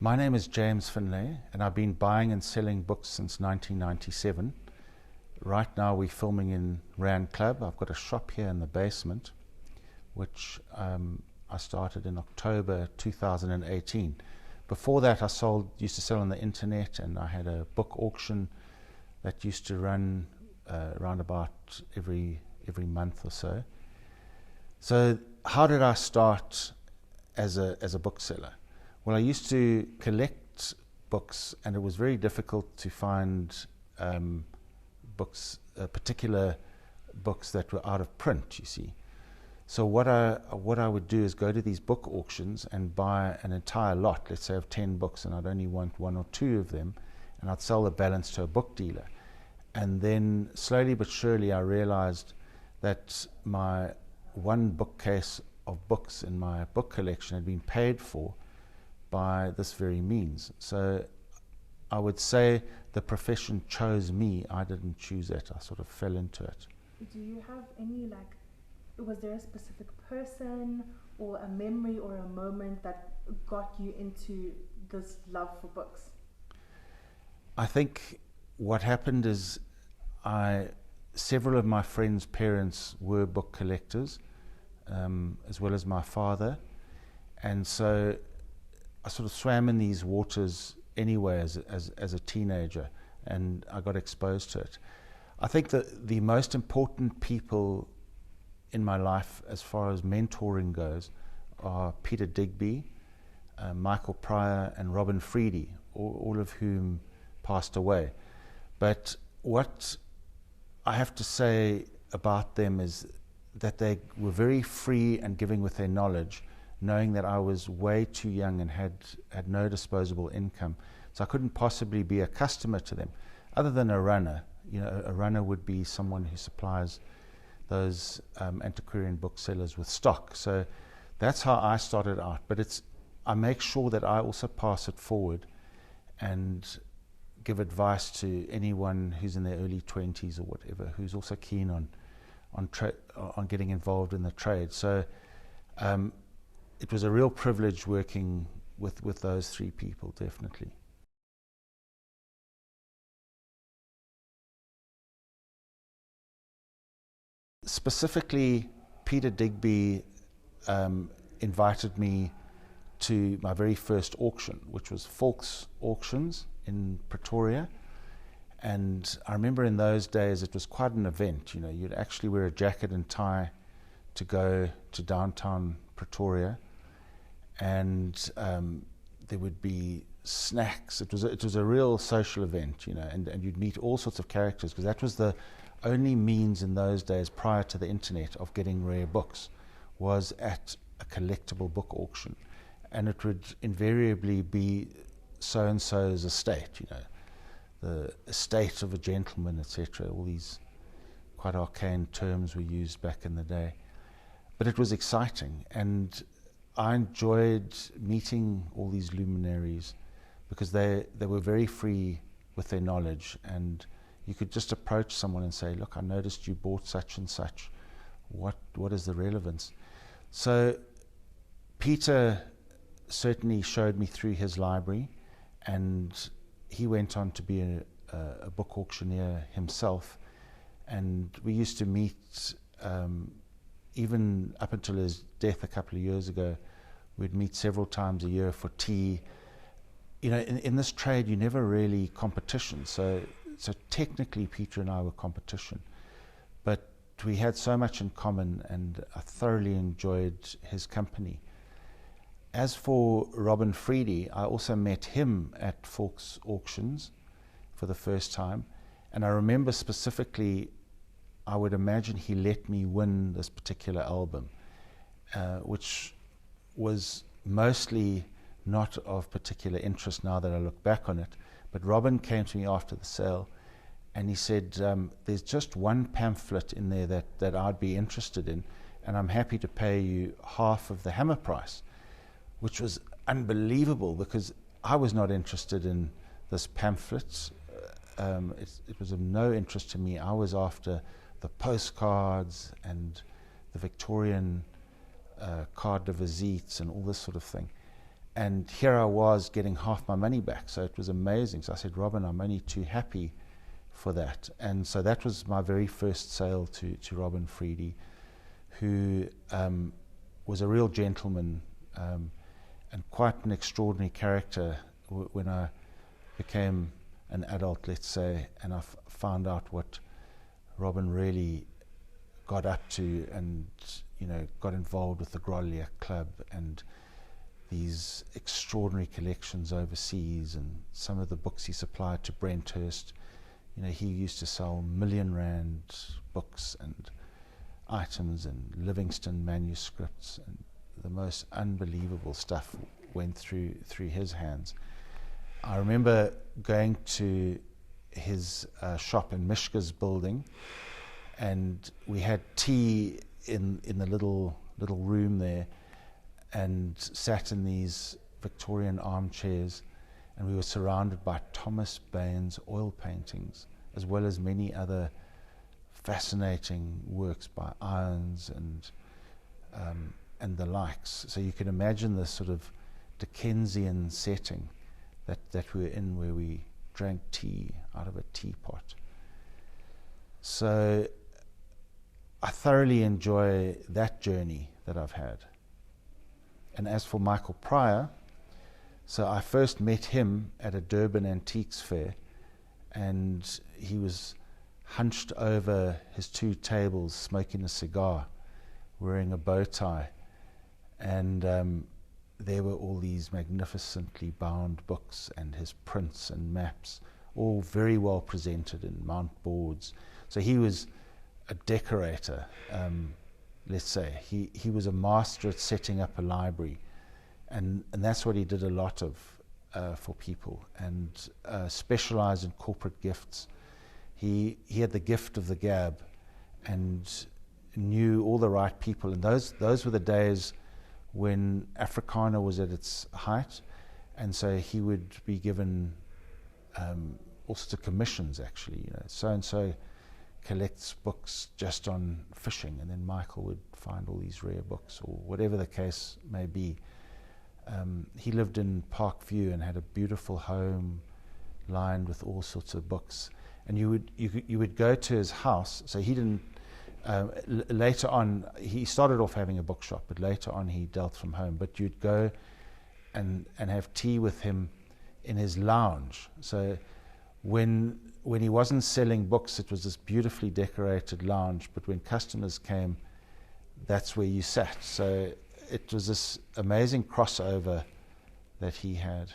My name is James Finlay, and I've been buying and selling books since 1997. Right now we're filming in Rand Club. I've got a shop here in the basement, which I started in October 2018. Before that, I used to sell on the internet, and I had a book auction that used to run around about every month or so. So how did I start as a bookseller? Well, I used to collect books, and it was very difficult to find particular books that were out of print, you see. So what I would do is go to these book auctions and buy an entire lot, let's say of 10 books, and I'd only want one or two of them, and I'd sell the balance to a book dealer. And then slowly but surely I realized that my one bookcase of books in my book collection had been paid for by this very means. So I would say the profession chose me. I didn't choose it. I sort of fell into it. Do you have any, was there a specific person or a memory or a moment that got you into this love for books? I think what happened is several of my friends' parents were book collectors, as well as my father, and so I sort of swam in these waters anyway as a teenager, and I got exposed to it. I think that the most important people in my life as far as mentoring goes are Peter Digby, Michael Pryor and Robin Freedy, all of whom passed away. But what I have to say about them is that they were very free and giving with their knowledge, knowing that I was way too young and had no disposable income. So I couldn't possibly be a customer to them, other than a runner. You know, a runner would be someone who supplies those antiquarian booksellers with stock. So that's how I started out. But I make sure that I also pass it forward and give advice to anyone who's in their early 20s or whatever, who's also keen on getting involved in the trade. So it was a real privilege working with those three people, definitely. Specifically, Peter Digby invited me to my very first auction, which was Falk's Auctions in Pretoria. And I remember in those days it was quite an event. You know, you'd actually wear a jacket and tie to go to downtown Pretoria, and there would be snacks. It was a real social event, you know, and you'd meet all sorts of characters, because that was the only means in those days prior to the internet of getting rare books, was at a collectible book auction, and it would invariably be so-and-so's estate, you know, the estate of a gentleman, etc. All these quite arcane terms were used back in the day. But it was exciting, and I enjoyed meeting all these luminaries because they were very free with their knowledge, and you could just approach someone and say, look, I noticed you bought such and such. What is the relevance? So Peter certainly showed me through his library, and he went on to be a book auctioneer himself, and we used to meet even up until his death a couple of years ago. We'd meet several times a year for tea. You know, in this trade, you never really competition. So technically, Peter and I were competition, but we had so much in common, and I thoroughly enjoyed his company. As for Robin Freedy, I also met him at Falk's Auctions for the first time, and I remember specifically, I would imagine he let me win this particular album, which was mostly not of particular interest now that I look back on it. But Robin came to me after the sale, and he said, there's just one pamphlet in there that I'd be interested in, and I'm happy to pay you half of the hammer price, which was unbelievable, because I was not interested in this pamphlet. It was of no interest to me. I was after the postcards and the Victorian carte de visite and all this sort of thing. And here I was getting half my money back, so it was amazing. So I said, Robin, I'm only too happy for that. And so that was my very first sale to Robin Freedy, who was a real gentleman and quite an extraordinary character when I became an adult, let's say, and I found out what Robin really got up to, and got involved with the Grolier Club and these extraordinary collections overseas, and some of the books he supplied to Brenthurst. He used to sell R1 million books and items and Livingston manuscripts, and the most unbelievable stuff went through his hands. I remember going to his shop in Mishka's building, and we had tea in the little room there, and sat in these Victorian armchairs, and we were surrounded by Thomas Bain's oil paintings, as well as many other fascinating works by Irons and the likes. So you can imagine this sort of Dickensian setting that we were in, where we drank tea out of a teapot. So I thoroughly enjoy that journey that I've had. And as for Michael Pryor, so I first met him at a Durban Antiques Fair, and he was hunched over his 2 tables smoking a cigar, wearing a bow tie, and there were all these magnificently bound books and his prints and maps, all very well presented in mount boards. So he was a decorator, let's say. He was a master at setting up a library, and that's what he did a lot of for people, and specialized in corporate gifts. He had the gift of the gab and knew all the right people, and those were the days when Africana was at its height, and so he would be given all sorts of commissions, actually. So-and-so collects books just on fishing, and then Michael would find all these rare books, or whatever the case may be. He lived in Parkview and had a beautiful home lined with all sorts of books, and you would go to his house. So he didn't. Later on, he started off having a bookshop, but later on he dealt from home. But you'd go and have tea with him in his lounge. So when he wasn't selling books, it was this beautifully decorated lounge, but when customers came, that's where you sat. So it was this amazing crossover that he had.